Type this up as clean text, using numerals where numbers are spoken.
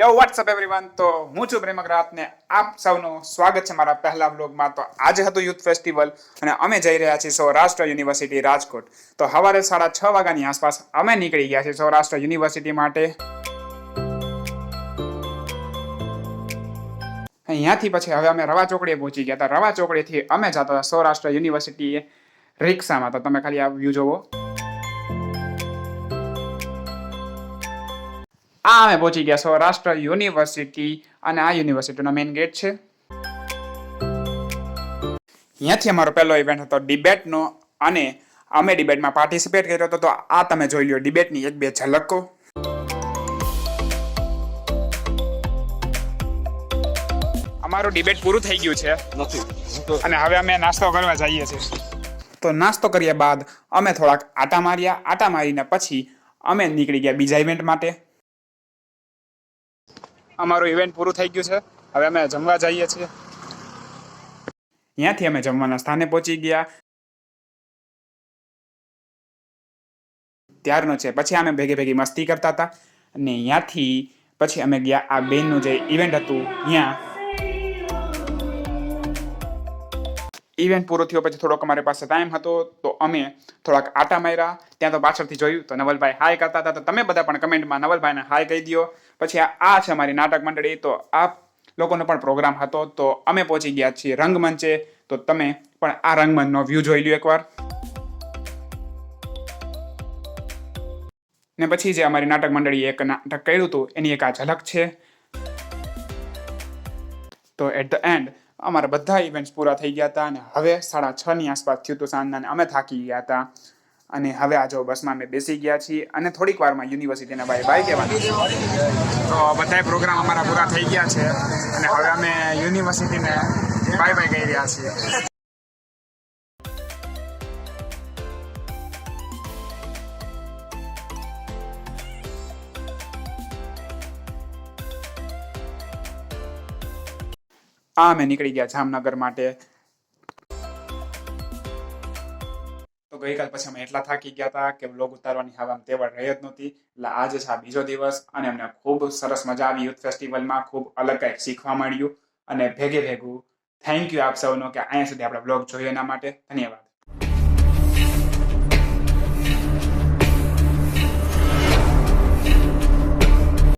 યો WhatsApp everyone, તો હું છું પ્રેમકરાત ને આપ સૌનું સ્વાગત છે મારા પહેલા વ્લોગમાં। તો આજે હતું યુથ ફેસ્ટિવલ અને અમે જઈ રહ્યા છીએ સૌરાષ્ટ્ર યુનિવર્સિટી રાજકોટ। તો સવારે 6:30 વાગ્યાની આસપાસ અમે નીકળી ગયા છીએ સૌરાષ્ટ્ર યુનિવર્સિટી માટે। અહીંયાથી પછી હવે અમે રવા ચોકડીએ પહોંચી ગયા હતા। રવા ચોકડીથી અમે જતા હતા સૌરાષ્ટ્ર યુનિવર્સિટીએ રિક્ષામાં। તો તમે ખાલી આ વ્યૂ જોવો। અમે પહોંચી ગયા સૌરાષ્ટ્ર યુનિવર્સિટી અને આ યુનિવર્સિટીનો મેઇન ગેટ છે। અહીંયાથી અમારો પહેલો ઇવેન્ટ હતો ડિબેટનો અને અમે ડિબેટમાં પાર્ટિસિપેટ કર્યો હતો। તો આ તમે જોઈ લો ડિબેટની એક બે ઝલકો। અમારું ડિબેટ પૂરું થઈ ગયું છે અને હવે અમે નાસ્તો કરવા જઈએ છીએ। તો નાસ્તો કર્યા બાદ અમે થોડાક આટા માર્યા। આટા મારીને પછી અમે નીકળી ગયા બીજા ઇવેન્ટ માટે। અમારું ઇવેન્ટ પૂરું થઈ ગયું છે, હવે અમે જમવા જઈએ છીએ। અહીંયાથી અમે જમવાના સ્થાને પહોંચી ગયા ત્યારનો છે। પછી અમે ભેગી મસ્તી કરતા હતા અને અહીંયાથી પછી અમે ગયા આ બેનનું જે ઇવેન્ટ હતું ત્યાં। ઇવેન્ટ પૂરો થયો પછી થોડોક અમારી પાસે ટાઈમ હતો તો અમે થોડાક આટા માર્યા। ત્યાં તો પાછળથી જોયું તો નવલભાઈ હાય કરતા હતા, તો તમે બધા પણ કમેન્ટમાં નવલભાઈને હાય કહી દો। પછી આ છે અમારી નાટક મંડળી। તો આ લોકોનો પણ પ્રોગ્રામ હતો તો અમે પહોંચી ગયા છીએ રંગમંચે। તો તમે પણ આ રંગમંચનો વ્યૂ જોઈ લો એકવાર। ને પછી જે અમારી નાટક મંડળીએ એક નાટક કર્યું હતું એની એક આ ઝલક છે। તો એટ ધ એન્ડ અમારા બધા ઇવેન્ટ્સ પૂરા થઈ ગયા હતા અને હવે 6:30ની આસપાસ થયું હતું સાંજના અને અમે થાકી ગયા હતા અને હવે આ જો બસમાં અમે બેસી ગયા છીએ અને થોડીક વારમાં યુનિવર્સિટીના બાય બાય કહેવાના। તો બધા પ્રોગ્રામ અમારા પૂરા થઈ ગયા છે અને હવે અમે યુનિવર્સિટીને બાય બાય કહી રહ્યા છીએ। અમે નીકળી ગયા જામનગર માટે। તો ગઈકાલ પછી અમે એટલા થાકી ગયા હતા કે વ્લોગ ઉતારવાની હવે આમ તેવડ રહી જ નહોતી। એટલે આજે છે આ બીજો દિવસ અને અમને ખૂબ સરસ મજા આવી યુથ ફેસ્ટિવલમાં। ખૂબ અલગ કંઈક શીખવા મળ્યું અને ભેગું થેન્ક યુ આપ સૌનો કે અહીંયા સુધી આપણે વ્લોગ જોયો એના માટે। ધન્યવાદ।